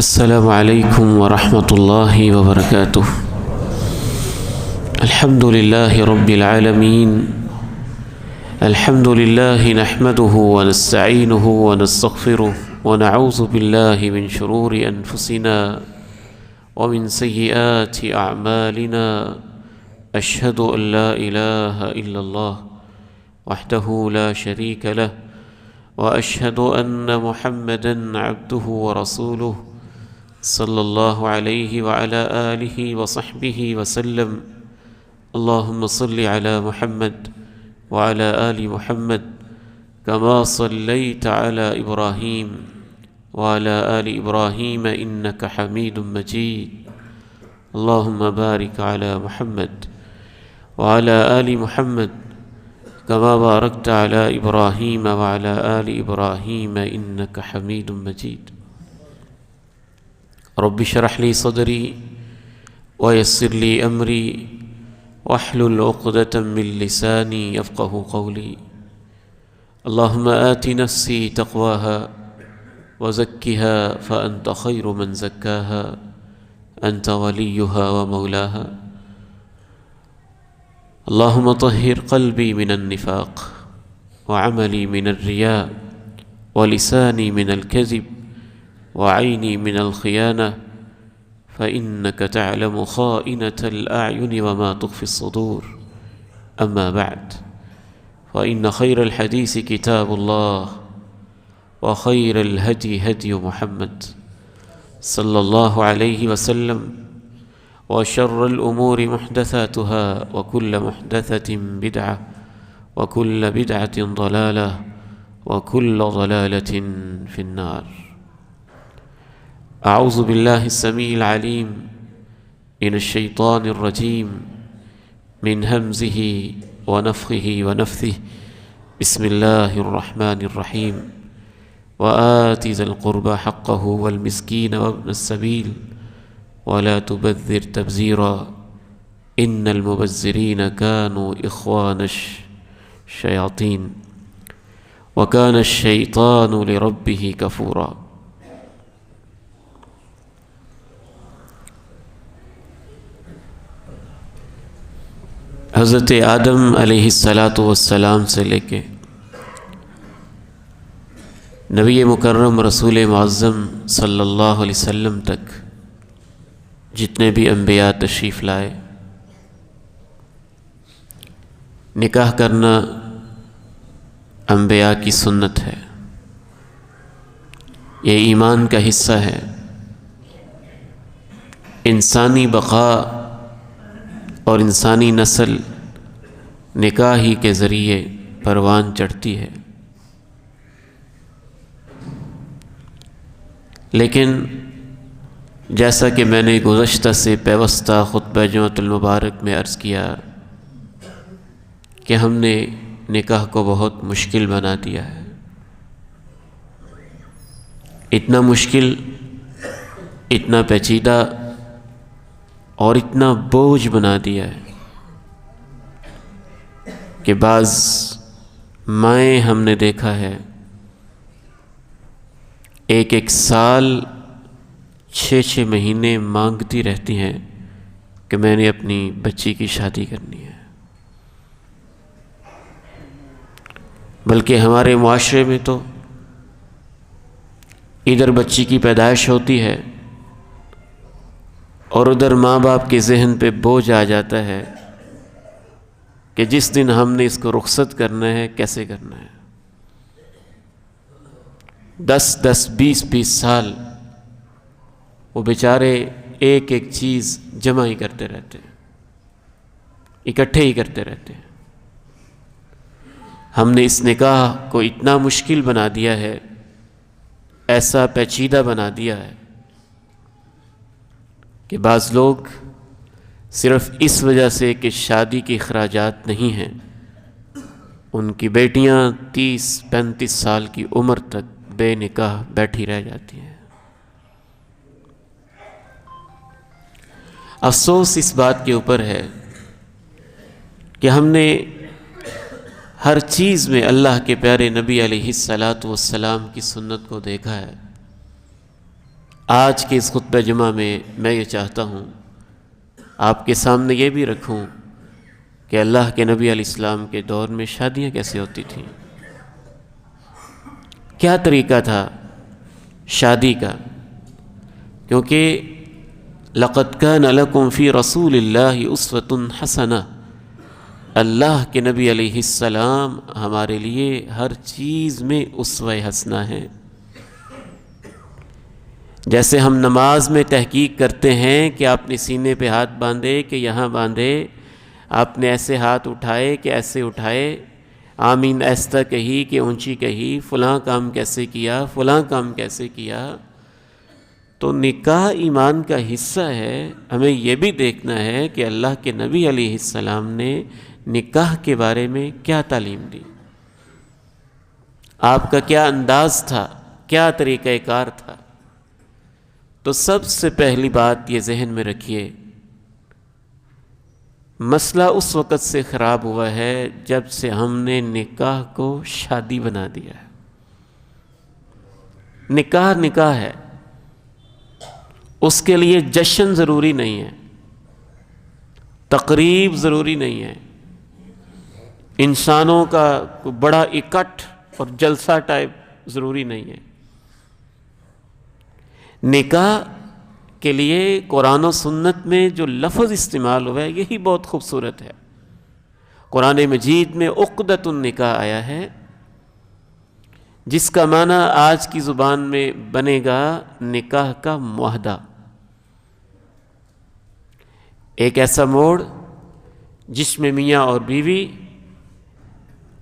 السلام علیکم ورحمۃ اللہ وبرکاتہ۔ الحمد للہ رب العالمین، الحمد للہ نحمده ونستعینه ونستغفره ونعوذ باللہ من شرور انفسنا ومن سیئات اعمالنا، اشہد ان لا الہ الا اللہ وحدہ لا شریک لہ واشہد ان محمدا عبدہ ورسولہ صلی اللہ علیہ وعلى آلہ وصحبہ وسلم۔ اللہم صل علی محمد وعلى آل محمد كما صلیت علی ابراہیم وعلى آل ابراہیم انک حمید مجید۔ اللہم بارک علی محمد وعلى آل محمد كما بارکت علی ابراہیم وعلى آل ابراہیم انک حمید مجید۔ رب اشرح لي صدري ويسر لي أمري واحلل عقدة من لساني يفقه قولي۔ اللهم آت نفسي تقواها وزكها فأنت خير من زكاها أنت وليها ومولاها۔ اللهم طهر قلبي من النفاق وعملي من الرياء ولساني من الكذب وعيني من الخيانة، فإنك تعلم خائنة الأعين وما تخفي الصدور۔ أما بعد، فإن خير الحديث كتاب الله وخير الهدي هدي محمد صلى الله عليه وسلم، وشر الأمور محدثاتها وكل محدثة بدعة وكل بدعة ضلالة وكل ضلالة في النار۔ اعوذ باللہ السمیع العلیم من الشیطان الرجیم، من ہمزہ ونفخہ ونفثہ، بسم اللہ الرحمن الرحیم۔ وآت ذا القربى حقہ والمسکین وابن السبیل ولا تبذر تبذیرا ان المبذرین كانوا اخوان الشیاطین وكان الشیطان لربہ کفورا۔ حضرت آدم علیہ السلام سے لے کے نبی مکرم رسول معظم صلی اللہ علیہ وسلم تک جتنے بھی انبیاء تشریف لائے، نکاح کرنا انبیاء کی سنت ہے، یہ ایمان کا حصہ ہے۔ انسانی بقا اور انسانی نسل نکاح ہی کے ذریعے پروان چڑھتی ہے، لیکن جیسا کہ میں نے گزشتہ سے پیوستہ خطبہ جمعۃ المبارک میں عرض کیا کہ ہم نے نکاح کو بہت مشکل بنا دیا ہے، اتنا مشکل، اتنا پیچیدہ اور اتنا بوجھ بنا دیا ہے کہ بعض مائیں ہم نے دیکھا ہے ایک سال 6 مہینے مانگتی رہتی ہیں کہ میں نے اپنی بچی کی شادی کرنی ہے۔ بلکہ ہمارے معاشرے میں تو ادھر بچی کی پیدائش ہوتی ہے اور ادھر ماں باپ کے ذہن پہ بوجھ آ جاتا ہے کہ جس دن ہم نے اس کو رخصت کرنا ہے کیسے کرنا ہے۔ 10 20 سال وہ بیچارے ایک چیز جمع ہی کرتے رہتے ہیں، اکٹھے ہی کرتے رہتے ہیں۔ ہم نے اس نکاح کو اتنا مشکل بنا دیا ہے، ایسا پیچیدہ بنا دیا ہے کہ بعض لوگ صرف اس وجہ سے کہ شادی کے اخراجات نہیں ہیں، ان کی بیٹیاں 30-35 سال کی عمر تک بے نکاح بیٹھی رہ جاتی ہیں۔ افسوس اس بات کے اوپر ہے کہ ہم نے ہر چیز میں اللہ کے پیارے نبی علیہ الصلاۃ والسلام کی سنت کو دیکھا ہے، آج کے اس خطبہ جمعہ میں میں یہ چاہتا ہوں آپ کے سامنے یہ بھی رکھوں کہ اللہ کے نبی علیہ السلام کے دور میں شادیاں کیسے ہوتی تھیں، کیا طریقہ تھا شادی کا، کیونکہ لَقَدْ كَانَ لَكُمْ فِي رَسُولِ اللَّهِ أُسْوَةٌ حَسَنَةٌ، اللہ کے نبی علیہ السلام ہمارے لیے ہر چیز میں اسوہ حسنہ ہے۔ جیسے ہم نماز میں تحقیق کرتے ہیں کہ آپ نے سینے پہ ہاتھ باندھے کہ یہاں باندھے، آپ نے ایسے ہاتھ اٹھائے کہ ایسے اٹھائے، آمین ایستا کہی کہ اونچی کہی، فلاں کام کیسے کیا، فلاں کام کیسے کیا، تو نکاح ایمان کا حصہ ہے۔ ہمیں یہ بھی دیکھنا ہے کہ اللہ کے نبی علیہ السلام نے نکاح کے بارے میں کیا تعلیم دی، آپ کا کیا انداز تھا، کیا طریقہ کار تھا۔ تو سب سے پہلی بات یہ ذہن میں رکھیے، مسئلہ اس وقت سے خراب ہوا ہے جب سے ہم نے نکاح کو شادی بنا دیا ہے۔ نکاح نکاح ہے، اس کے لیے جشن ضروری نہیں ہے، تقریب ضروری نہیں ہے، انسانوں کا کوئی بڑا اکٹھ اور جلسہ ٹائپ ضروری نہیں ہے۔ نکاح کے لیے قرآن و سنت میں جو لفظ استعمال ہوا ہے یہی بہت خوبصورت ہے۔ قرآن مجید میں عقدۃ النکاح آیا ہے، جس کا معنی آج کی زبان میں بنے گا نکاح کا معاہدہ، ایک ایسا موڑ جس میں میاں اور بیوی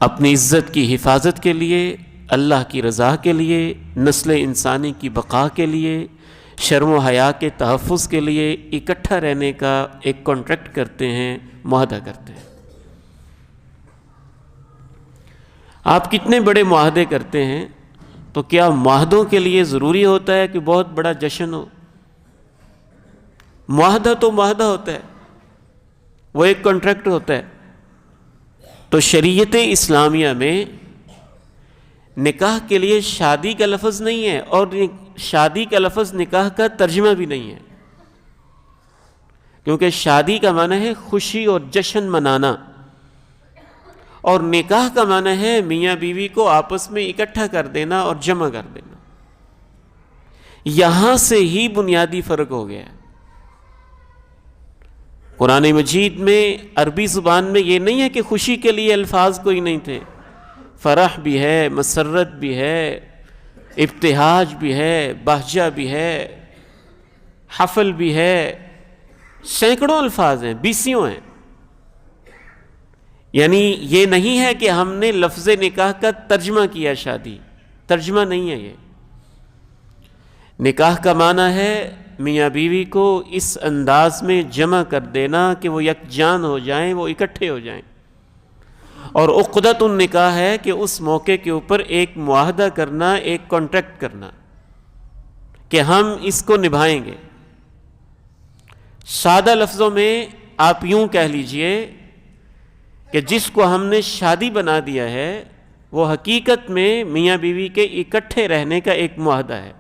اپنی عزت کی حفاظت کے لیے، اللہ کی رضا کے لیے، نسل انسانی کی بقا کے لیے، شرم و حیا کے تحفظ کے لیے اکٹھا رہنے کا ایک کانٹریکٹ کرتے ہیں، معاہدہ کرتے ہیں۔ آپ کتنے بڑے معاہدے کرتے ہیں، تو کیا معاہدوں کے لیے ضروری ہوتا ہے کہ بہت بڑا جشن ہو؟ معاہدہ تو معاہدہ ہوتا ہے، وہ ایک کانٹریکٹ ہوتا ہے۔ تو شریعت اسلامیہ میں نکاح کے لیے شادی کا لفظ نہیں ہے، اور شادی کا لفظ نکاح کا ترجمہ بھی نہیں ہے، کیونکہ شادی کا معنی ہے خوشی اور جشن منانا، اور نکاح کا معنی ہے میاں بیوی کو آپس میں اکٹھا کر دینا اور جمع کر دینا۔ یہاں سے ہی بنیادی فرق ہو گیا ہے۔ قرآن مجید میں عربی زبان میں یہ نہیں ہے کہ خوشی کے لیے الفاظ کوئی نہیں تھے، فرح بھی ہے، مسرت بھی ہے، ابتہاج بھی ہے، بہجہ بھی ہے، حفل بھی ہے، سینکڑوں الفاظ ہیں، بیسیوں ہیں۔ یعنی یہ نہیں ہے کہ ہم نے لفظ نکاح کا ترجمہ کیا، شادی ترجمہ نہیں ہے یہ۔ نکاح کا معنی ہے میاں بیوی کو اس انداز میں جمع کر دینا کہ وہ یکجان ہو جائیں، وہ اکٹھے ہو جائیں، اور عقدۃ النکاح ہے کہ اس موقع کے اوپر ایک معاہدہ کرنا، ایک کانٹریکٹ کرنا کہ ہم اس کو نبھائیں گے۔ سادہ لفظوں میں آپ یوں کہہ لیجئے کہ جس کو ہم نے شادی بنا دیا ہے وہ حقیقت میں میاں بیوی کے اکٹھے رہنے کا ایک معاہدہ ہے،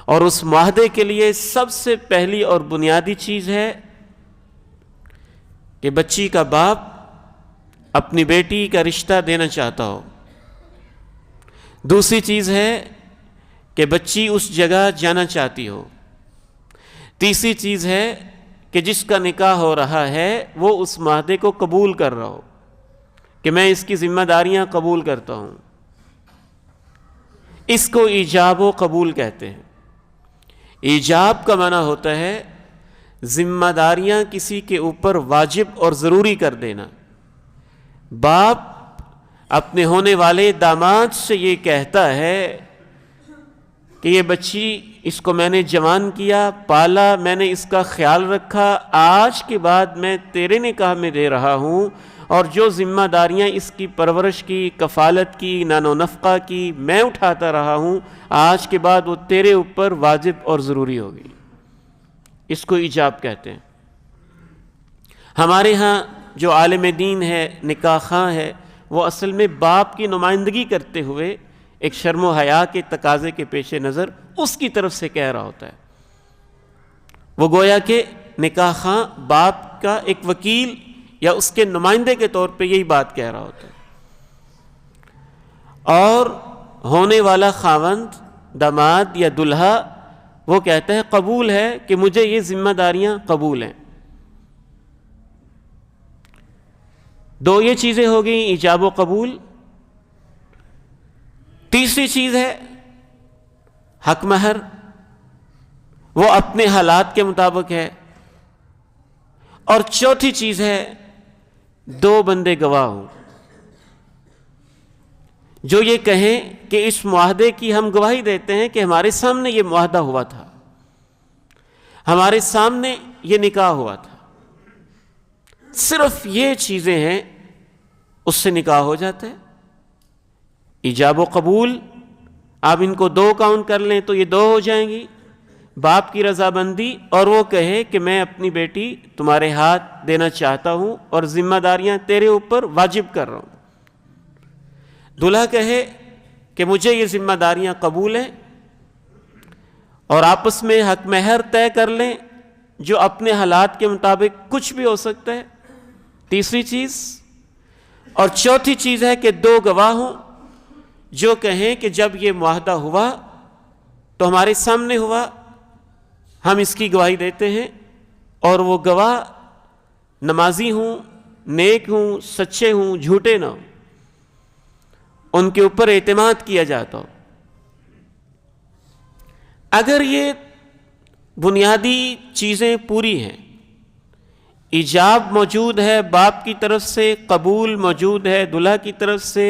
اور اس معاہدے کے لیے سب سے پہلی اور بنیادی چیز ہے کہ بچی کا باپ اپنی بیٹی کا رشتہ دینا چاہتا ہو، دوسری چیز ہے کہ بچی اس جگہ جانا چاہتی ہو، تیسری چیز ہے کہ جس کا نکاح ہو رہا ہے وہ اس معاہدے کو قبول کر رہا ہو کہ میں اس کی ذمہ داریاں قبول کرتا ہوں۔ اس کو ایجاب و قبول کہتے ہیں۔ ایجاب کا معنی ہوتا ہے ذمہ داریاں کسی کے اوپر واجب اور ضروری کر دینا۔ باپ اپنے ہونے والے داماد سے یہ کہتا ہے کہ یہ بچی، اس کو میں نے جوان کیا، پالا، میں نے اس کا خیال رکھا، آج کے بعد میں تیرے نکاح میں دے رہا ہوں، اور جو ذمہ داریاں اس کی پرورش کی، کفالت کی، نان و نفقہ کی میں اٹھاتا رہا ہوں، آج کے بعد وہ تیرے اوپر واجب اور ضروری ہوگی۔ اس کو ایجاب کہتے ہیں۔ ہمارے ہاں جو عالم دین ہے، نکاح خواں ہے، وہ اصل میں باپ کی نمائندگی کرتے ہوئے ایک شرم و حیا کے تقاضے کے پیش نظر اس کی طرف سے کہہ رہا ہوتا ہے۔ وہ گویا کہ نکاح خواں باپ کا ایک وکیل یا اس کے نمائندے کے طور پہ یہی بات کہہ رہا ہوتا ہے، اور ہونے والا خاوند، داماد یا دلہا وہ کہتا ہے قبول ہے کہ مجھے یہ ذمہ داریاں قبول ہیں۔ دو یہ چیزیں ہو گئیں، ایجاب و قبول۔ تیسری چیز ہے حق مہر، وہ اپنے حالات کے مطابق ہے۔ اور چوتھی چیز ہے دو بندے گواہ ہوں جو یہ کہیں کہ اس معاہدے کی ہم گواہی دیتے ہیں کہ ہمارے سامنے یہ معاہدہ ہوا تھا، ہمارے سامنے یہ نکاح ہوا تھا۔ صرف یہ چیزیں ہیں، اس سے نکاح ہو جاتا ہے۔ ایجاب و قبول، آپ ان کو دو کاؤنٹ کر لیں تو یہ دو ہو جائیں گی، باپ کی رضامندی اور وہ کہے کہ میں اپنی بیٹی تمہارے ہاتھ دینا چاہتا ہوں اور ذمہ داریاں تیرے اوپر واجب کر رہا ہوں۔ دلہا کہے کہ مجھے یہ ذمہ داریاں قبول ہیں، اور آپس میں حق مہر طے کر لیں جو اپنے حالات کے مطابق کچھ بھی ہو سکتا ہے۔ تیسری چیز، اور چوتھی چیز ہے کہ دو گواہ ہوں جو کہیں کہ جب یہ معاہدہ ہوا تو ہمارے سامنے ہوا، ہم اس کی گواہی دیتے ہیں، اور وہ گواہ نمازی ہوں، نیک ہوں، سچے ہوں، جھوٹے نہ ہوں، ان کے اوپر اعتماد کیا جاتا ہو۔ اگر یہ بنیادی چیزیں پوری ہیں، ایجاب موجود ہے باپ کی طرف سے، قبول موجود ہے دلہا کی طرف سے،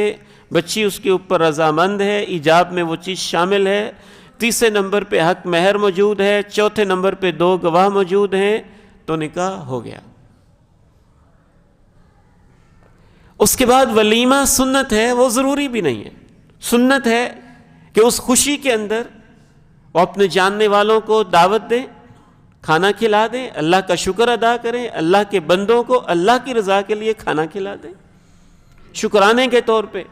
بچی اس کے اوپر رضامند ہے، ایجاب میں وہ چیز شامل ہے، تیسرے نمبر پہ حق مہر موجود ہے، چوتھے نمبر پہ دو گواہ موجود ہیں، تو نکاح ہو گیا۔ اس کے بعد ولیمہ سنت ہے، وہ ضروری بھی نہیں ہے۔ سنت ہے کہ اس خوشی کے اندر وہ اپنے جاننے والوں کو دعوت دیں، کھانا کھلا دیں، اللہ کا شکر ادا کریں، اللہ کے بندوں کو اللہ کی رضا کے لیے کھانا کھلا دیں شکرانے کے طور پہ۔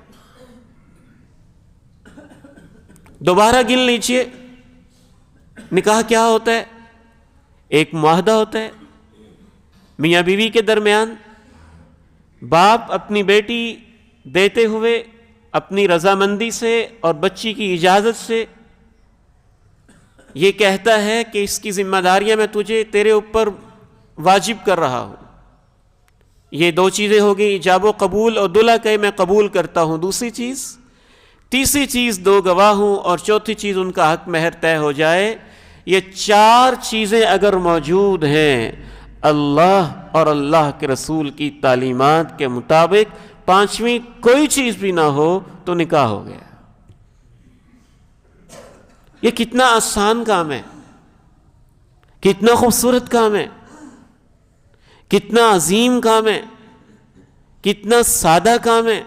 دوبارہ گن لیجئے، نکاح کیا ہوتا ہے؟ ایک معاہدہ ہوتا ہے میاں بیوی کے درمیان۔ باپ اپنی بیٹی دیتے ہوئے اپنی رضامندی سے اور بچی کی اجازت سے یہ کہتا ہے کہ اس کی ذمہ داریاں میں تجھے تیرے اوپر واجب کر رہا ہوں۔ یہ دو چیزیں ہو گئی، ایجاب و قبول، اور دلہا کہے میں قبول کرتا ہوں۔ دوسری چیز، تیسری چیز دو گواہ ہوں، اور چوتھی چیز ان کا حق مہر طے ہو جائے۔ یہ چار چیزیں اگر موجود ہیں اللہ اور اللہ کے رسول کی تعلیمات کے مطابق، پانچویں کوئی چیز بھی نہ ہو تو نکاح ہو گیا۔ یہ کتنا آسان کام ہے، کتنا خوبصورت کام ہے، کتنا عظیم کام ہے، کتنا سادہ کام ہے۔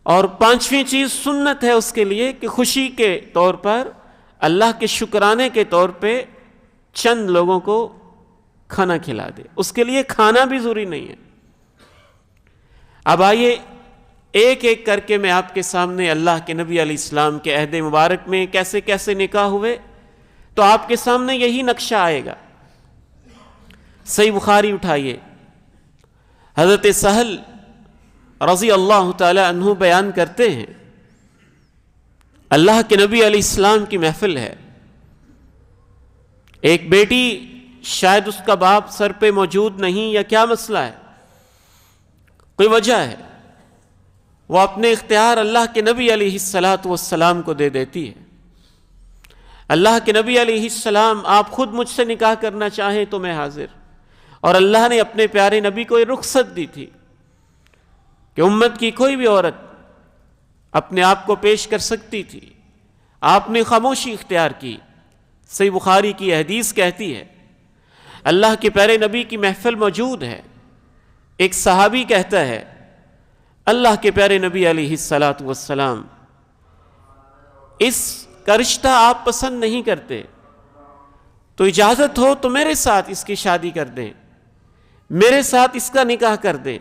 اور پانچویں چیز سنت ہے اس کے لیے کہ خوشی کے طور پر، اللہ کے شکرانے کے طور پہ چند لوگوں کو کھانا کھلا دے۔ اس کے لیے کھانا بھی ضروری نہیں ہے۔ اب آئیے ایک ایک کر کے میں آپ کے سامنے اللہ کے نبی علیہ السلام کے عہد مبارک میں کیسے کیسے نکاح ہوئے، تو آپ کے سامنے یہی نقشہ آئے گا۔ صحیح بخاری اٹھائیے، حضرت سہل رضی اللہ تعالی عنہ بیان کرتے ہیں، اللہ کے نبی علیہ السلام کی محفل ہے، ایک بیٹی، شاید اس کا باپ سر پہ موجود نہیں یا کیا مسئلہ ہے، کوئی وجہ ہے، وہ اپنے اختیار اللہ کے نبی علیہ السلام کو دے دیتی ہے۔ اللہ کے نبی علیہ السلام، آپ خود مجھ سے نکاح کرنا چاہیں تو میں حاضر۔ اور اللہ نے اپنے پیارے نبی کو یہ رخصت دی تھی کہ امت کی کوئی بھی عورت اپنے آپ کو پیش کر سکتی تھی، آپ نے خاموشی اختیار کی۔ صحیح بخاری کی حدیث کہتی ہے، اللہ کے پیارے نبی کی محفل موجود ہے، ایک صحابی کہتا ہے اللہ کے پیارے نبی علیہ السلام، اس کا رشتہ آپ پسند نہیں کرتے تو اجازت ہو تو میرے ساتھ اس کی شادی کر دیں، میرے ساتھ اس کا نکاح کر دیں۔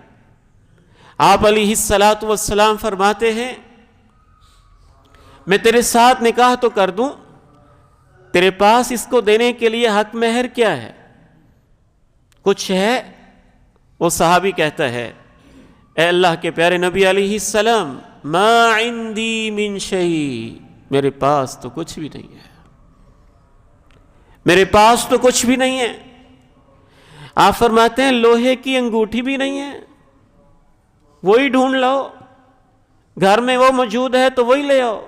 آپ علیہ السلام فرماتے ہیں میں تیرے ساتھ نکاح تو کر دوں، تیرے پاس اس کو دینے کے لیے حق مہر کیا ہے، کچھ ہے؟ وہ صحابی کہتا ہے اے اللہ کے پیارے نبی علیہ السلام ما عندی من شیء، میرے پاس تو کچھ بھی نہیں ہے، میرے پاس تو کچھ بھی نہیں ہے۔ آپ فرماتے ہیں لوہے کی انگوٹھی بھی نہیں ہے، وہی ڈھونڈ لو، گھر میں وہ موجود ہے تو وہی لے آؤ۔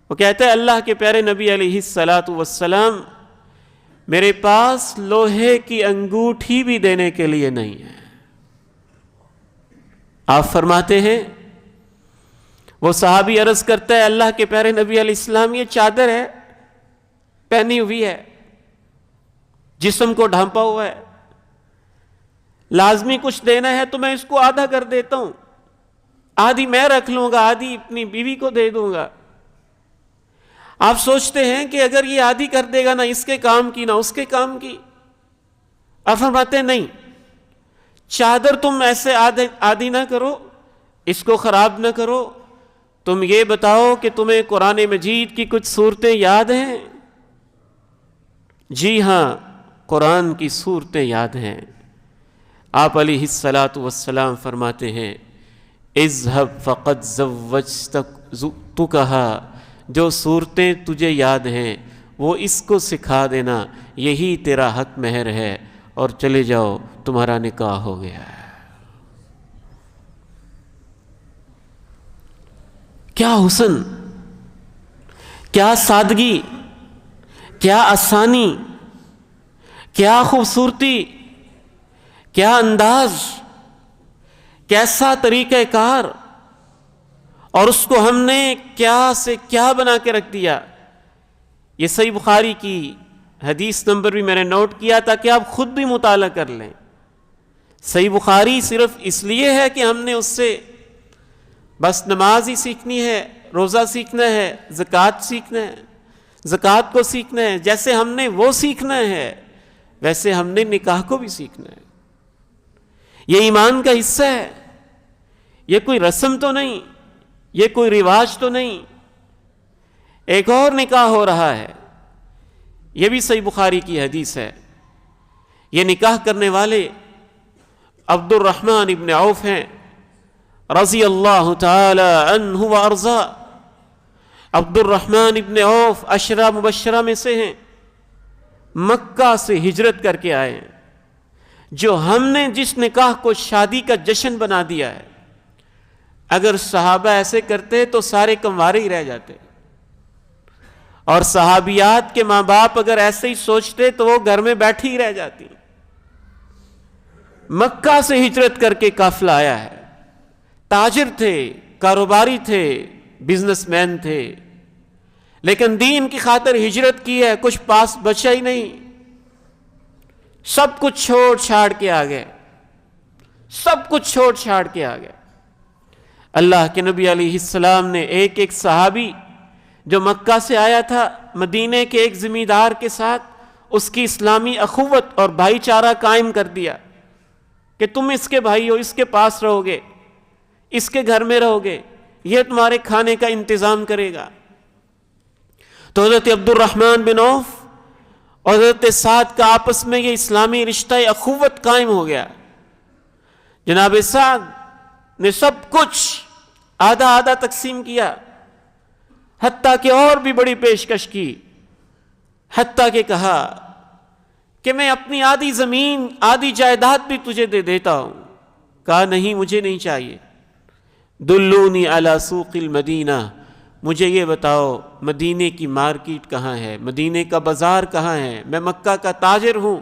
وہ کہتے ہیں اللہ کے پیارے نبی علیہ الصلاۃ والسلام میرے پاس لوہے کی انگوٹھی بھی دینے کے لیے نہیں ہے۔ آپ فرماتے ہیں، وہ صحابی عرض کرتا ہے اللہ کے پیارے نبی علیہ السلام یہ چادر ہے، پہنی ہوئی ہے، جسم کو ڈھانپا ہوا ہے، لازمی کچھ دینا ہے تو میں اس کو آدھا کر دیتا ہوں، آدھی میں رکھ لوں گا، آدھی اپنی بیوی کو دے دوں گا۔ آپ سوچتے ہیں کہ اگر یہ آدھی کر دے گا نہ اس کے کام کی نہ اس کے کام کی۔ آپ فرماتے ہیں نہیں، چادر تم ایسے آدھی نہ کرو، اس کو خراب نہ کرو، تم یہ بتاؤ کہ تمہیں قرآن مجید کی کچھ صورتیں یاد ہیں؟ جی ہاں، قرآن کی صورتیں یاد ہیں۔ آپ علیہ الصلاۃ والسلام فرماتے ہیں اذهب فقد زوجتکھا، جو صورتیں تجھے یاد ہیں وہ اس کو سکھا دینا، یہی تیرا حق مہر ہے، اور چلے جاؤ، تمہارا نکاح ہو گیا ہے۔ کیا حسن، کیا سادگی، کیا آسانی، کیا خوبصورتی، کیا انداز، کیسا طریقہ کار، اور اس کو ہم نے کیا سے کیا بنا کے رکھ دیا۔ یہ صحیح بخاری کی حدیث نمبر بھی میں نے نوٹ کیا تاکہ آپ خود بھی مطالعہ کر لیں۔ صحیح بخاری صرف اس لیے ہے کہ ہم نے اس سے بس نماز ہی سیکھنی ہے، روزہ سیکھنا ہے، زکوٰۃ سیکھنا ہے، زکوٰۃ کو سیکھنا ہے، جیسے ہم نے وہ سیکھنا ہے ویسے ہم نے نکاح کو بھی سیکھنا ہے۔ یہ ایمان کا حصہ ہے، یہ کوئی رسم تو نہیں، یہ کوئی رواج تو نہیں۔ ایک اور نکاح ہو رہا ہے، یہ بھی صحیح بخاری کی حدیث ہے۔ یہ نکاح کرنے والے عبد الرحمن ابن عوف ہیں رضی اللہ تعالی عنہ وارضا۔ عبد الرحمن ابن عوف عشرہ مبشرہ میں سے ہیں، مکہ سے ہجرت کر کے آئے ہیں۔ جو ہم نے جس نکاح کو شادی کا جشن بنا دیا ہے، اگر صحابہ ایسے کرتے تو سارے کنوارے ہی رہ جاتے، اور صحابیات کے ماں باپ اگر ایسے ہی سوچتے تو وہ گھر میں بیٹھی ہی رہ جاتی۔ مکہ سے ہجرت کر کے قافلہ آیا ہے، تاجر تھے، کاروباری تھے، بزنس مین تھے، لیکن دین کی خاطر ہجرت کی ہے، کچھ پاس بچا ہی نہیں، سب کچھ چھوڑ چھاڑ کے آ گئے، سب کچھ چھوڑ چھاڑ کے آ گئے۔ اللہ کے نبی علیہ السلام نے ایک ایک صحابی جو مکہ سے آیا تھا، مدینے کے ایک زمیندار کے ساتھ اس کی اسلامی اخوت اور بھائی چارہ قائم کر دیا کہ تم اس کے بھائی ہو، اس کے پاس رہو گے، اس کے گھر میں رہو گے، یہ تمہارے کھانے کا انتظام کرے گا۔ تو حضرت عبد الرحمن بن عوف اور حضرت سعد کا آپس میں یہ اسلامی رشتہ اخوت قائم ہو گیا۔ جناب سعد نے سب کچھ آدھا آدھا تقسیم کیا، حتیٰ کہ اور بھی بڑی پیشکش کی، حتیٰ کہ کہا کہ میں اپنی آدھی زمین، آدھی جائیداد بھی تجھے دے دیتا ہوں۔ کہا نہیں، مجھے نہیں چاہیے، دلونی علی سوق المدینہ، مجھے یہ بتاؤ مدینے کی مارکیٹ کہاں ہے، مدینے کا بازار کہاں ہے، میں مکہ کا تاجر ہوں،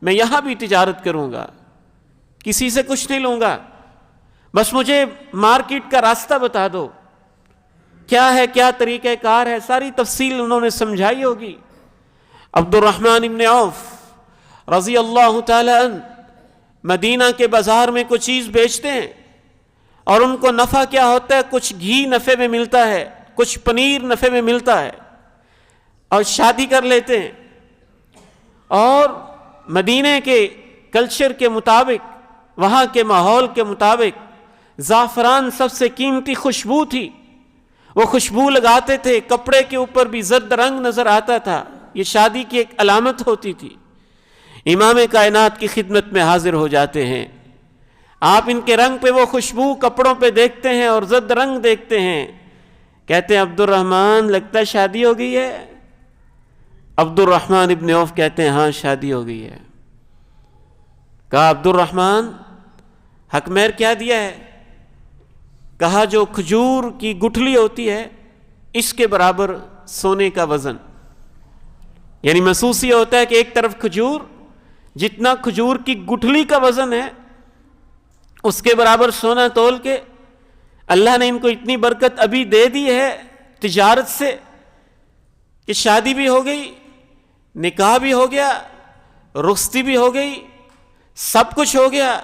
میں یہاں بھی تجارت کروں گا، کسی سے کچھ نہیں لوں گا، بس مجھے مارکیٹ کا راستہ بتا دو، کیا ہے، کیا طریقہ کار ہے، ساری تفصیل انہوں نے سمجھائی ہوگی۔ عبد الرحمن ابن عوف رضی اللہ تعالی عنہ مدینہ کے بازار میں کوئی چیز بیچتے ہیں، اور ان کو نفع کیا ہوتا ہے، کچھ گھی نفع میں ملتا ہے، کچھ پنیر نفع میں ملتا ہے، اور شادی کر لیتے ہیں۔ اور مدینے کے کلچر کے مطابق، وہاں کے ماحول کے مطابق، زعفران سب سے قیمتی خوشبو تھی، وہ خوشبو لگاتے تھے، کپڑے کے اوپر بھی زرد رنگ نظر آتا تھا، یہ شادی کی ایک علامت ہوتی تھی۔ امام کائنات کی خدمت میں حاضر ہو جاتے ہیں، آپ ان کے رنگ پہ وہ خوشبو کپڑوں پہ دیکھتے ہیں اور زرد رنگ دیکھتے ہیں، کہتے ہیں عبد الرحمن لگتا ہے شادی ہو گئی ہے۔ عبد الرحمن ابن عوف کہتے ہیں ہاں شادی ہو گئی ہے۔ کہا عبد الرحمن حق مہر کیا دیا ہے؟ کہا جو کھجور کی گٹھلی ہوتی ہے اس کے برابر سونے کا وزن، یعنی محسوس یہ ہوتا ہے کہ ایک طرف کھجور، جتنا کھجور کی گٹھلی کا وزن ہے اس کے برابر سونا تول کے اللہ نے ان کو اتنی برکت ابھی دے دی ہے تجارت سے کہ شادی بھی ہو گئی، نکاح بھی ہو گیا، رخصتی بھی ہو گئی، سب کچھ ہو گیا۔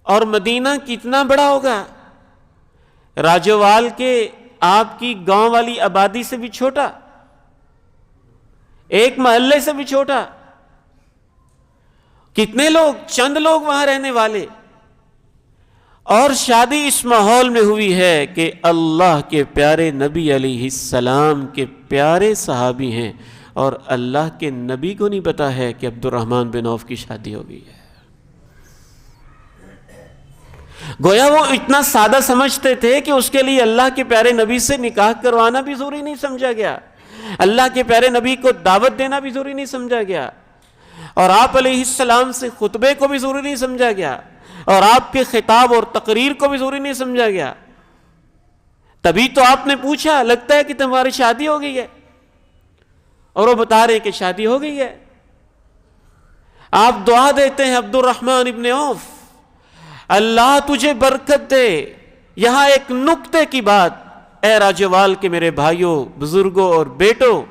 اور مدینہ کتنا بڑا ہوگا، راجوال کے آپ کی گاؤں والی آبادی سے بھی چھوٹا، ایک محلے سے بھی چھوٹا۔ کتنے لوگ، چند لوگ وہاں رہنے والے، اور شادی اس ماحول میں ہوئی ہے کہ اللہ کے پیارے نبی علیہ السلام کے پیارے صحابی ہیں، اور اللہ کے نبی کو نہیں پتا ہے کہ عبد الرحمن بن عوف کی شادی ہو گئی ہے۔ گویا وہ اتنا سادہ سمجھتے تھے کہ اس کے لیے اللہ کے پیارے نبی سے نکاح کروانا بھی ضروری نہیں سمجھا گیا، اللہ کے پیارے نبی کو دعوت دینا بھی ضروری نہیں سمجھا گیا، اور آپ علیہ السلام سے خطبے کو بھی ضروری نہیں سمجھا گیا، اور آپ کے خطاب اور تقریر کو بھی ضروری نہیں سمجھا گیا۔ تبھی تو آپ نے پوچھا لگتا ہے کہ تمہاری شادی ہو گئی ہے، اور وہ بتا رہے کہ شادی ہو گئی ہے۔ آپ دعا دیتے ہیں عبد الرحمن ابن عوف، اللہ تجھے برکت دے۔ یہاں ایک نکتے کی بات اے راجوال کے میرے بھائیوں، بزرگوں اور بیٹوں،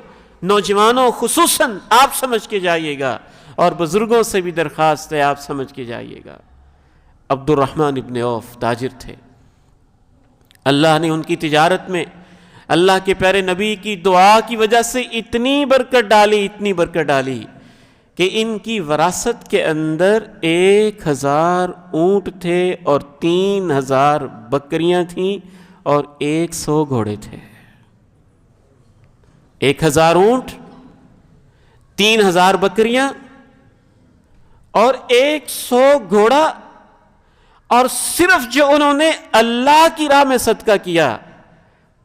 نوجوانوں خصوصاً آپ سمجھ کے جائیے گا، اور بزرگوں سے بھی درخواست ہے آپ سمجھ کے جائیے گا۔ عبد الرحمن ابن عوف تاجر تھے، اللہ نے ان کی تجارت میں اللہ کے پیارے نبی کی دعا کی وجہ سے اتنی برکت ڈالی کہ ان کی وراثت کے اندر 1000 اونٹ تھے اور 3000 بکریاں تھیں اور 100 گھوڑے تھے۔ 1000 اونٹ، 3000 بکریاں اور 100 گھوڑا، اور صرف جو انہوں نے اللہ کی راہ میں صدقہ کیا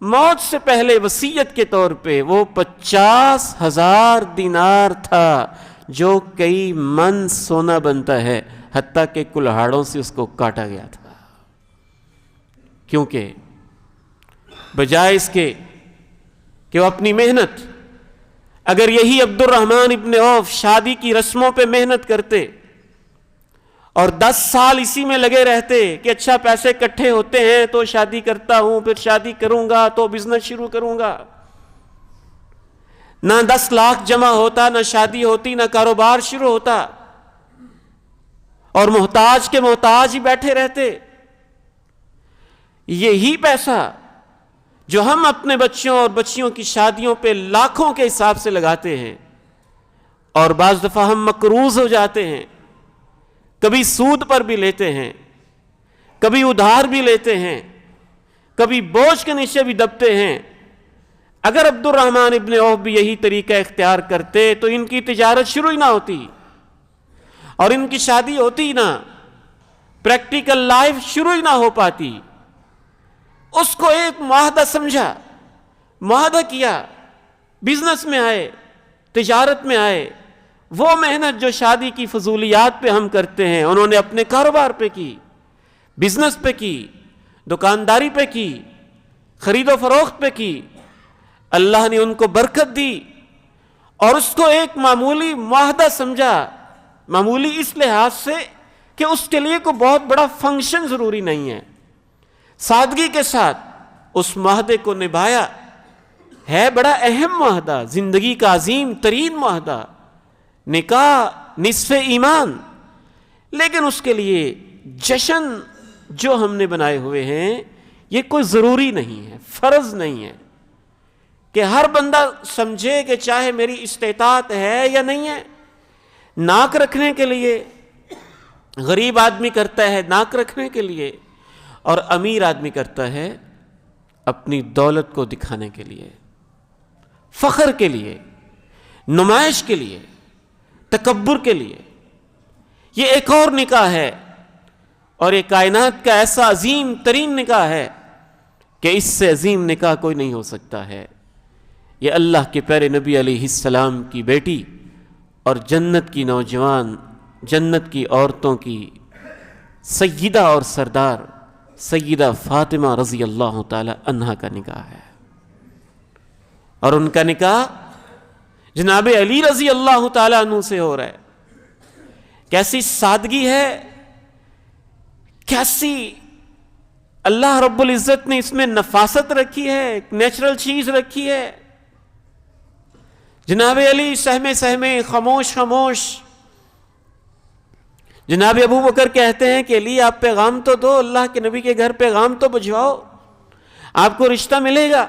موت سے پہلے وصیت کے طور پہ، وہ 50,000 دینار تھا، جو کئی من سونا بنتا ہے، حتیٰ کہ کلہاڑوں سے اس کو کاٹا گیا تھا۔ کیونکہ بجائے اس کے کہ وہ اپنی محنت، اگر یہی عبد الرحمن ابن عوف شادی کی رسموں پہ محنت کرتے اور 10 سال اسی میں لگے رہتے کہ اچھا پیسے اکٹھے ہوتے ہیں تو شادی کرتا ہوں، پھر شادی کروں گا تو بزنس شروع کروں گا، نہ 10 لاکھ جمع ہوتا، نہ شادی ہوتی، نہ کاروبار شروع ہوتا، اور محتاج کے محتاج ہی بیٹھے رہتے۔ یہی پیسہ جو ہم اپنے بچوں اور بچیوں کی شادیوں پہ لاکھوں کے حساب سے لگاتے ہیں، اور بعض دفعہ ہم مقروض ہو جاتے ہیں، کبھی سود پر بھی لیتے ہیں، کبھی ادھار بھی لیتے ہیں، کبھی بوجھ کے نیچے بھی دبتے ہیں۔ اگر عبد الرحمن ابن عوف بھی یہی طریقہ اختیار کرتے تو ان کی تجارت شروع ہی نہ ہوتی، اور ان کی شادی ہوتی ہی نہ، پریکٹیکل لائف شروع ہی نہ ہو پاتی۔ اس کو ایک معاہدہ سمجھا، معاہدہ کیا، بزنس میں آئے، تجارت میں آئے، وہ محنت جو شادی کی فضولیات پہ ہم کرتے ہیں انہوں نے اپنے کاروبار پہ کی، بزنس پہ کی، دکانداری پہ کی، خرید و فروخت پہ کی۔ اللہ نے ان کو برکت دی، اور اس کو ایک معمولی معاہدہ سمجھا، معمولی اس لحاظ سے کہ اس کے لیے کوئی بہت بڑا فنکشن ضروری نہیں ہے، سادگی کے ساتھ اس معاہدے کو نبھایا۔ ہے بڑا اہم معاہدہ، زندگی کا عظیم ترین معاہدہ، نکاح نصف ایمان، لیکن اس کے لیے جشن جو ہم نے بنائے ہوئے ہیں یہ کوئی ضروری نہیں ہے، فرض نہیں ہے کہ ہر بندہ سمجھے کہ چاہے میری استطاعت ہے یا نہیں ہے۔ ناک رکھنے کے لیے غریب آدمی کرتا ہے، ناک رکھنے کے لیے، اور امیر آدمی کرتا ہے اپنی دولت کو دکھانے کے لیے، فخر کے لیے، نمائش کے لیے، تکبر کے لیے. یہ ایک اور نکاح ہے، اور یہ کائنات کا ایسا عظیم ترین نکاح ہے کہ اس سے عظیم نکاح کوئی نہیں ہو سکتا ہے. یہ اللہ کے پیارے نبی علیہ السلام کی بیٹی اور جنت کی نوجوان، جنت کی عورتوں کی سیدہ اور سردار سیدہ فاطمہ رضی اللہ تعالی عنہا کا نکاح ہے. اور ان کا نکاح جناب علی رضی اللہ تعالی عنہ سے ہو رہا ہے. کیسی سادگی ہے، کیسی اللہ رب العزت نے اس میں نفاست رکھی ہے، ایک نیچرل چیز رکھی ہے. جناب علی سہمے سہمے، خاموش خاموش. جناب ابو بکر کہتے ہیں کہ علی آپ پیغام تو دو، اللہ کے نبی کے گھر پیغام تو بھجواؤ، آپ کو رشتہ ملے گا.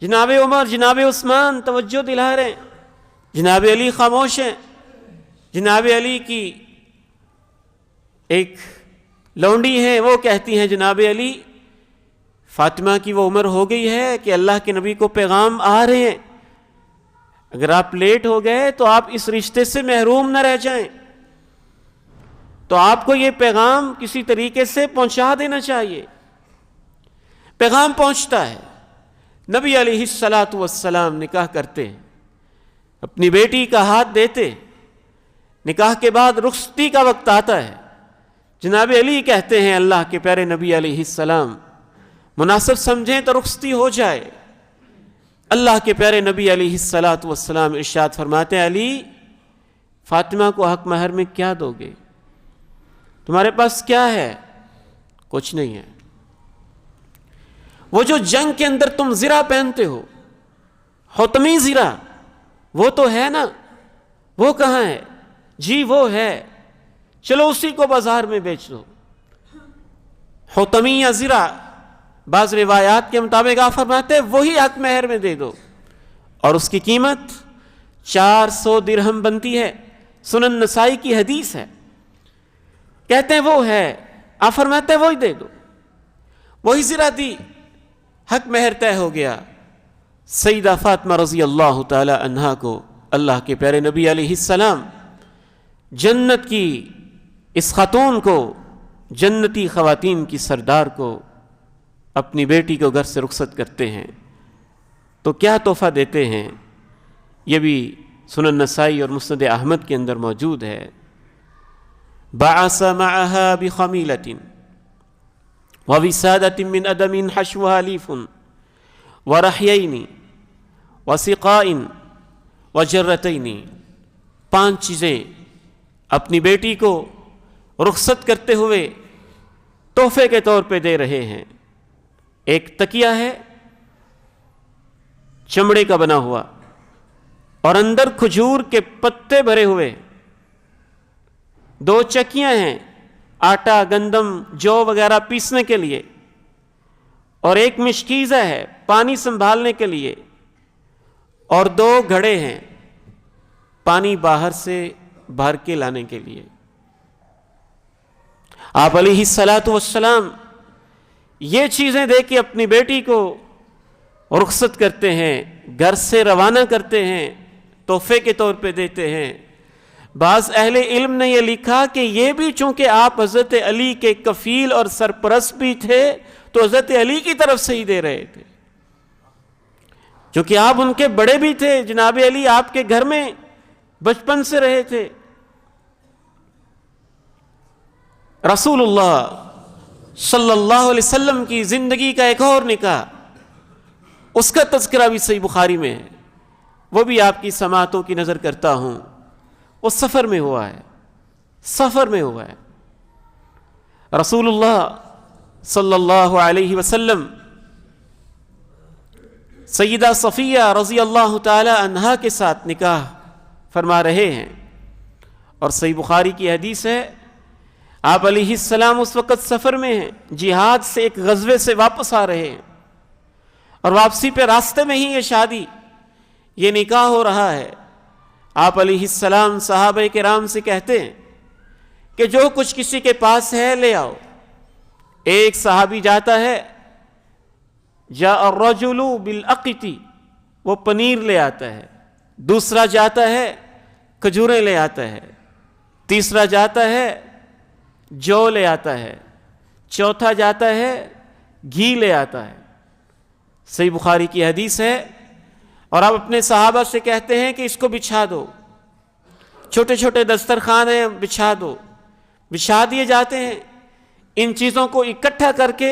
جناب عمر، جناب عثمان توجہ دلا رہے ہیں، جناب علی خاموش ہیں. جناب علی کی ایک لونڈی ہیں، وہ کہتی ہیں جناب علی فاطمہ کی وہ عمر ہو گئی ہے کہ اللہ کے نبی کو پیغام آ رہے ہیں، اگر آپ لیٹ ہو گئے تو آپ اس رشتے سے محروم نہ رہ جائیں، تو آپ کو یہ پیغام کسی طریقے سے پہنچا دینا چاہیے. پیغام پہنچتا ہے، نبی علیہ السلام نکاح کرتے ہیں، اپنی بیٹی کا ہاتھ دیتے. نکاح کے بعد رخصتی کا وقت آتا ہے. جناب علی کہتے ہیں اللہ کے پیارے نبی علیہ السلام مناسب سمجھیں تو رخصتی ہو جائے. اللہ کے پیارے نبی علیہ السلام ارشاد فرماتے ہیں علی فاطمہ کو حق مہر میں کیا دو گے؟ تمہارے پاس کیا ہے؟ کچھ نہیں ہے. وہ جو جنگ کے اندر تم زرہ پہنتے ہو، حتمی زرہ، وہ تو ہے نا، وہ کہاں ہے؟ جی وہ ہے، چلو اسی کو بازار میں بیچ دو. حتمی یا زرہ، بعض روایات کے مطابق آپ فرماتے ہیں وہی حق مہر میں دے دو، اور اس کی قیمت 400 درہم بنتی ہے. سنن نسائی کی حدیث ہے. کہتے ہیں وہ ہے، آپ فرماتے ہیں وہی دے دو. وہی زرہ دی، حق مہر طے ہو گیا. سیدہ فاطمہ رضی اللہ تعالی عنہا کو اللہ کے پیارے نبی علیہ السلام جنت کی اس خاتون کو، جنتی خواتین کی سردار کو، اپنی بیٹی کو گھر سے رخصت کرتے ہیں. تو کیا تحفہ دیتے ہیں؟ یہ بھی سنن نسائی اور مسند احمد کے اندر موجود ہے. بعث معها بخمیلۃ ووسادۃ من ادم حشوها لیف ورحیین وسقاء وجرتین. 5 چیزیں اپنی بیٹی کو رخصت کرتے ہوئے تحفے کے طور پہ دے رہے ہیں. ایک تکیہ ہے چمڑے کا بنا ہوا، اور اندر کھجور کے پتے بھرے ہوئے. 2 چکیاں ہیں آٹا، گندم، جو وغیرہ پیسنے کے لیے، اور ایک مشکیزہ ہے پانی سنبھالنے کے لیے، اور 2 گھڑے ہیں پانی باہر سے بھر کے لانے کے لیے. آپ علیہ السلام یہ چیزیں دے کے اپنی بیٹی کو رخصت کرتے ہیں، گھر سے روانہ کرتے ہیں، تحفے کے طور پہ دیتے ہیں. بعض اہل علم نے یہ لکھا کہ یہ بھی چونکہ آپ حضرت علی کے کفیل اور سرپرست بھی تھے تو حضرت علی کی طرف سے ہی دے رہے تھے، کیونکہ آپ ان کے بڑے بھی تھے. جناب علی آپ کے گھر میں بچپن سے رہے تھے. رسول اللہ صلی اللہ علیہ وسلم کی زندگی کا ایک اور نکاح، اس کا تذکرہ بھی صحیح بخاری میں ہے، وہ بھی آپ کی سماعتوں کی نظر کرتا ہوں. وہ سفر میں ہوا ہے، سفر میں ہوا ہے. رسول اللہ صلی اللہ علیہ وسلم سیدہ صفیہ رضی اللہ تعالی عنہا کے ساتھ نکاح فرما رہے ہیں، اور صحیح بخاری کی حدیث ہے آپ علیہ السلام اس وقت سفر میں ہیں، جہاد سے ایک غزوے سے واپس آ رہے ہیں، اور واپسی پہ راستے میں ہی یہ شادی، یہ نکاح ہو رہا ہے. آپ علیہ السلام صحابہ کرام سے کہتے ہیں کہ جو کچھ کسی کے پاس ہے لے آؤ. ایک صحابی جاتا ہے جاء الرجل بالاقط، وہ پنیر لے آتا ہے، دوسرا جاتا ہے کھجوریں لے آتا ہے، تیسرا جاتا ہے جو لے آتا ہے، چوتھا جاتا ہے گھی لے آتا ہے۔ صحیح بخاری کی حدیث ہے، اور آپ اپنے صحابہ سے کہتے ہیں کہ اس کو بچھا دو، چھوٹے چھوٹے دسترخوان ہیں بچھا دو، بچھا دیے جاتے ہیں۔ ان چیزوں کو اکٹھا کر کے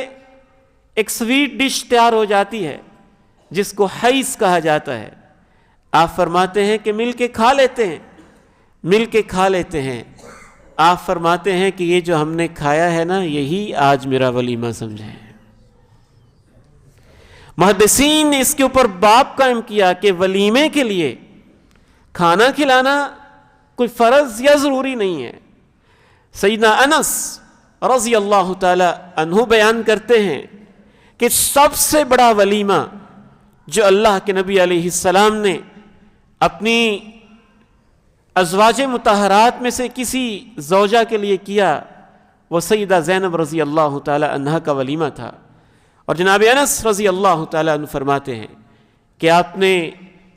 ایک سویٹ ڈش تیار ہو جاتی ہے جس کو حیث کہا جاتا ہے۔ آپ فرماتے ہیں کہ مل کے کھا لیتے ہیں، مل کے کھا لیتے ہیں۔ آپ فرماتے ہیں کہ یہ جو ہم نے کھایا ہے نا، یہی آج میرا ولیمہ سمجھیں۔ محدثین نے اس کے اوپر باب قائم کیا کہ ولیمے کے لیے کھانا کھلانا کوئی فرض یا ضروری نہیں ہے۔ سیدنا انس رضی اللہ تعالی عنہ بیان کرتے ہیں کہ سب سے بڑا ولیمہ جو اللہ کے نبی علیہ السلام نے اپنی ازواج مطہرات میں سے کسی زوجہ کے لیے کیا، وہ سیدہ زینب رضی اللہ تعالی عنہ کا ولیمہ تھا۔ اور جناب انس رضی اللہ تعالی عنہ فرماتے ہیں کہ آپ نے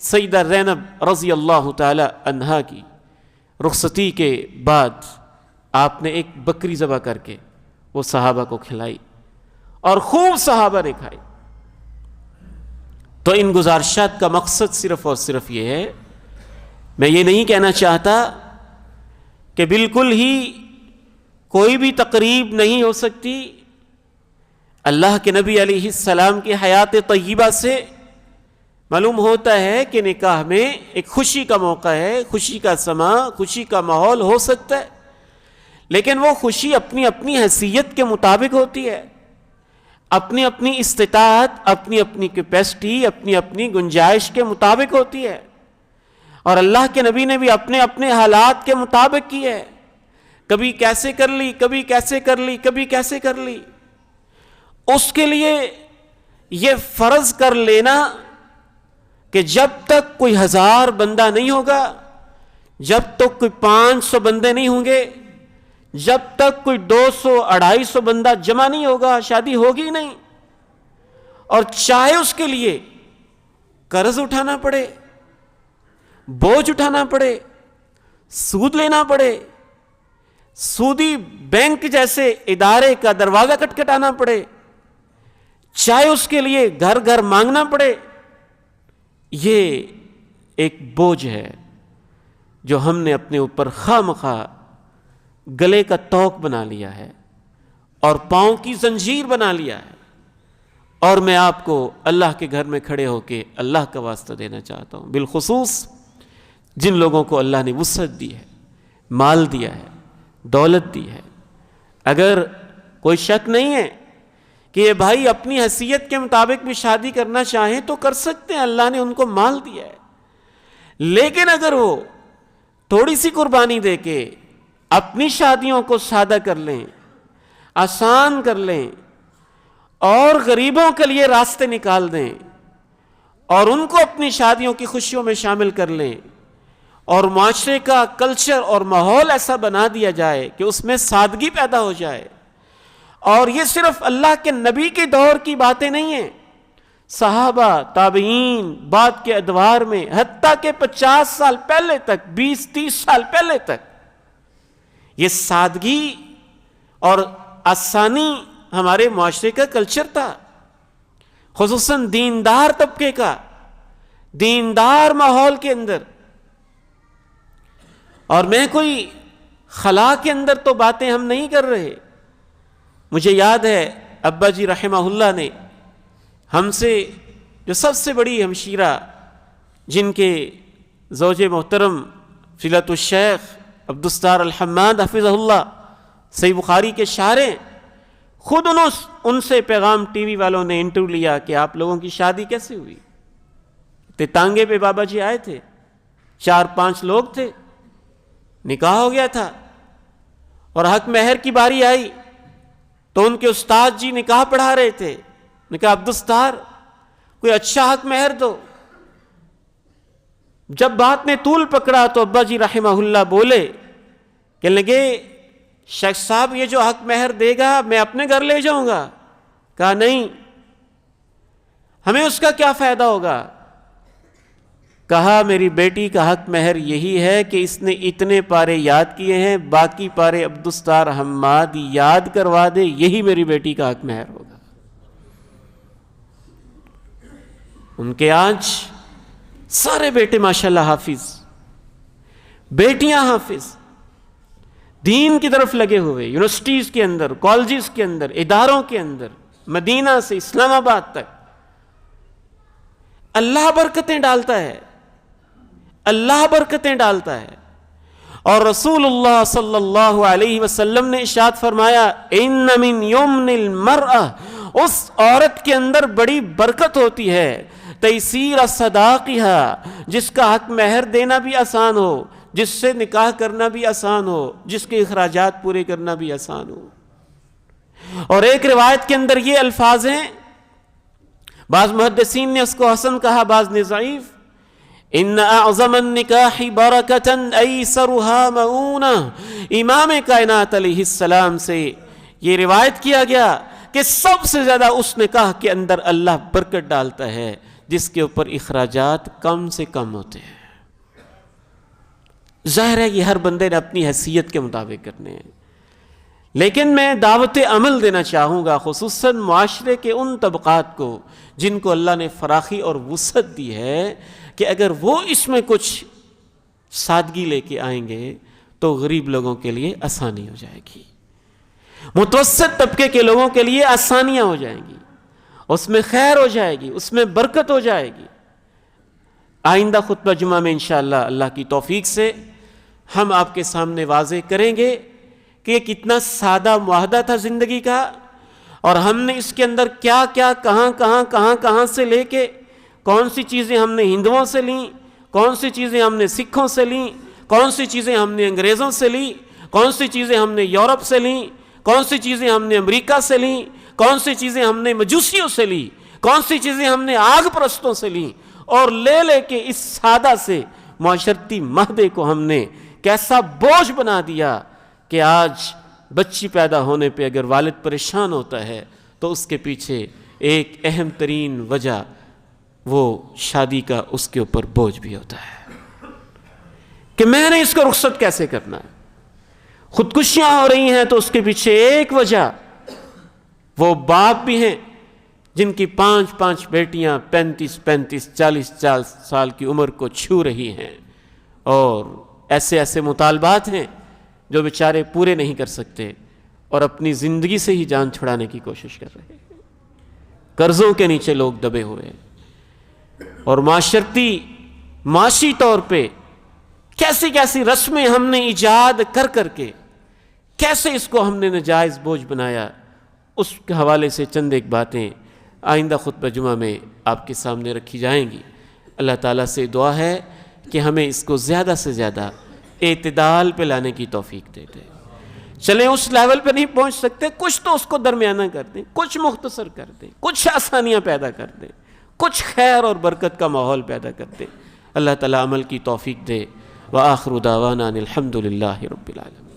سیدہ زینب رضی اللہ تعالی عنہ کی رخصتی کے بعد آپ نے ایک بکری ذبح کر کے وہ صحابہ کو کھلائی، اور خوب صحابہ نے کھائی۔ تو ان گزارشات کا مقصد صرف اور صرف یہ ہے، میں یہ نہیں کہنا چاہتا کہ بالکل ہی کوئی بھی تقریب نہیں ہو سکتی۔ اللہ کے نبی علیہ السلام کی حیات طیبہ سے معلوم ہوتا ہے کہ نکاح میں ایک خوشی کا موقع ہے، خوشی کا سما، خوشی کا ماحول ہو سکتا ہے، لیکن وہ خوشی اپنی اپنی حیثیت کے مطابق ہوتی ہے، اپنی اپنی استطاعت، اپنی اپنی کیپیسٹی، اپنی اپنی گنجائش کے مطابق ہوتی ہے۔ اور اللہ کے نبی نے بھی اپنے اپنے حالات کے مطابق کی ہے، کبھی کیسے کر لی، کبھی کیسے کر لی، کبھی کیسے کر لی۔ اس کے لیے یہ فرض کر لینا کہ جب تک کوئی 1000 بندہ نہیں ہوگا، جب تک کوئی 500 بندے نہیں ہوں گے، جب تک کوئی 200-250 بندہ جمع نہیں ہوگا، شادی ہوگی نہیں۔ اور چاہے اس کے لیے قرض اٹھانا پڑے، بوجھ اٹھانا پڑے، سود لینا پڑے، سودی بینک جیسے ادارے کا دروازہ کھٹکھٹانا پڑے، چاہے اس کے لیے گھر گھر مانگنا پڑے، یہ ایک بوجھ ہے جو ہم نے اپنے اوپر خواہ مخواہ گلے کا توق بنا لیا ہے اور پاؤں کی زنجیر بنا لیا ہے۔ اور میں آپ کو اللہ کے گھر میں کھڑے ہو کے اللہ کا واسطہ دینا چاہتا ہوں، بالخصوص جن لوگوں کو اللہ نے وسعت دی ہے، مال دیا ہے، دولت دی ہے، اگر کوئی شک نہیں ہے کہ یہ بھائی اپنی حیثیت کے مطابق بھی شادی کرنا چاہیں تو کر سکتے ہیں، اللہ نے ان کو مال دیا ہے۔ لیکن اگر وہ تھوڑی سی قربانی دے کے اپنی شادیوں کو سادہ کر لیں، آسان کر لیں، اور غریبوں کے لیے راستے نکال دیں، اور ان کو اپنی شادیوں کی خوشیوں میں شامل کر لیں، اور معاشرے کا کلچر اور ماحول ایسا بنا دیا جائے کہ اس میں سادگی پیدا ہو جائے۔ اور یہ صرف اللہ کے نبی کے دور کی باتیں نہیں ہیں، صحابہ، تابعین، بعد کے ادوار میں، حتیٰ کہ 50 سال پہلے تک، 20-30 سال پہلے تک یہ سادگی اور آسانی ہمارے معاشرے کا کلچر تھا، خصوصاً دیندار طبقے کا، دیندار ماحول کے اندر۔ اور میں کوئی خلا کے اندر تو باتیں ہم نہیں کر رہے۔ مجھے یاد ہے ابا جی رحمہ اللہ نے ہم سے، جو سب سے بڑی ہمشیرہ، جن کے زوج محترم فضیلت الشیخ عبدالستار الحماد حفظہ اللہ صحیح بخاری کے شارح، خود ان سے پیغام ٹی وی والوں نے انٹرویو لیا کہ آپ لوگوں کی شادی کیسے ہوئی؟ تانگے پہ بابا جی آئے تھے، 4-5 لوگ تھے، نکاح ہو گیا تھا، اور حق مہر کی باری آئی تو ان کے استاد جی نکاح پڑھا رہے تھے، نے کہا عبدالستار کوئی اچھا حق مہر دو۔ جب بات نے طول پکڑا تو ابا جی رحمہ اللہ بولے، کہ لگے شیخ صاحب یہ جو حق مہر دے گا میں اپنے گھر لے جاؤں گا؟ کہا نہیں، ہمیں اس کا کیا فائدہ ہوگا؟ کہا میری بیٹی کا حق مہر یہی ہے کہ اس نے اتنے پارے یاد کیے ہیں، باقی پارے عبدالستار حماد یاد کروا دے، یہی میری بیٹی کا حق مہر ہوگا۔ ان کے آج سارے بیٹے ماشاءاللہ حافظ، بیٹیاں حافظ، دین کی طرف لگے ہوئے، یونیورسٹیز کے اندر، کالجز کے اندر، اداروں کے اندر، مدینہ سے اسلام آباد تک۔ اللہ برکتیں ڈالتا ہے، اللہ برکتیں ڈالتا ہے۔ اور رسول اللہ صلی اللہ علیہ وسلم نے ارشاد فرمایا ان من یمن المرأة، اس عورت کے اندر بڑی برکت ہوتی ہے، تیسیر صداقہا، جس کا حق مہر دینا بھی آسان ہو، جس سے نکاح کرنا بھی آسان ہو، جس کے اخراجات پورے کرنا بھی آسان ہو۔ اور ایک روایت کے اندر یہ الفاظ ہیں، بعض محدثین نے اس کو حسن کہا، بعض نے ضعیف، ان اعظم النکاح برکتا ایسرها مؤونہ۔ امام کائنات علیہ السلام سے یہ روایت کیا گیا کہ سب سے زیادہ اس نکاح کے اندر اللہ برکت ڈالتا ہے جس کے اوپر اخراجات کم سے کم ہوتے ہیں۔ ظاہر ہے یہ ہر بندے نے اپنی حیثیت کے مطابق کرنے ہیں، لیکن میں دعوت عمل دینا چاہوں گا خصوصاً معاشرے کے ان طبقات کو جن کو اللہ نے فراخی اور وسعت دی ہے، کہ اگر وہ اس میں کچھ سادگی لے کے آئیں گے تو غریب لوگوں کے لیے آسانی ہو جائے گی، متوسط طبقے کے لوگوں کے لیے آسانیاں ہو جائیں گی، اس میں خیر ہو جائے گی، اس میں برکت ہو جائے گی۔ آئندہ خطبہ جمعہ میں انشاءاللہ اللہ کی توفیق سے ہم آپ کے سامنے واضح کریں گے کہ یہ کتنا سادہ معاہدہ تھا زندگی کا، اور ہم نے اس کے اندر کیا کیا کہاں سے لے کے کون سی چیزیں ہم نے ہندوؤں سے لیں، کون سی چیزیں ہم نے سکھوں سے لیں، کون سی چیزیں ہم نے انگریزوں سے لیں، کون سی چیزیں ہم نے یورپ سے لیں، کون سی چیزیں ہم نے امریکہ سے لیں، کون سی چیزیں ہم نے مجوسیوں سے لیں، کون سی چیزیں ہم نے آگ پرستوں سے لیں، اور لے کے اس سادہ سے معاشرتی معاہدے کو ہم نے کیسا بوجھ بنا دیا کہ آج بچی پیدا ہونے پہ اگر والد پریشان ہوتا ہے تو اس کے پیچھے ایک اہم ترین وجہ وہ شادی کا اس کے اوپر بوجھ بھی ہوتا ہے کہ میں نے اس کو رخصت کیسے کرنا ہے۔ خودکشیاں ہو رہی ہیں تو اس کے پیچھے ایک وجہ وہ باپ بھی ہیں جن کی 5 بیٹیاں 35 40 سال کی عمر کو چھو رہی ہیں، اور ایسے مطالبات ہیں جو بیچارے پورے نہیں کر سکتے اور اپنی زندگی سے ہی جان چھڑانے کی کوشش کر رہے ہیں۔ قرضوں کے نیچے لوگ دبے ہوئے ہیں، اور معاشی طور پہ کیسی رسمیں ہم نے ایجاد کر کے کیسے اس کو ہم نے ناجائز بوجھ بنایا، اس کے حوالے سے چند ایک باتیں آئندہ خطبہ جمعہ میں آپ کے سامنے رکھی جائیں گی۔ اللہ تعالیٰ سے دعا ہے کہ ہمیں اس کو زیادہ سے زیادہ اعتدال پہ لانے کی توفیق دے دے۔ چلیں اس لیول پہ نہیں پہنچ سکتے، کچھ تو اس کو درمیانہ کر دیں، کچھ مختصر کر دیں، کچھ آسانیاں پیدا کر دیں، کچھ خیر اور برکت کا ماحول پیدا کر دیں۔ اللہ تعالیٰ عمل کی توفیق دے۔ وآخر دعوانا ان الحمد للہ رب العالمین۔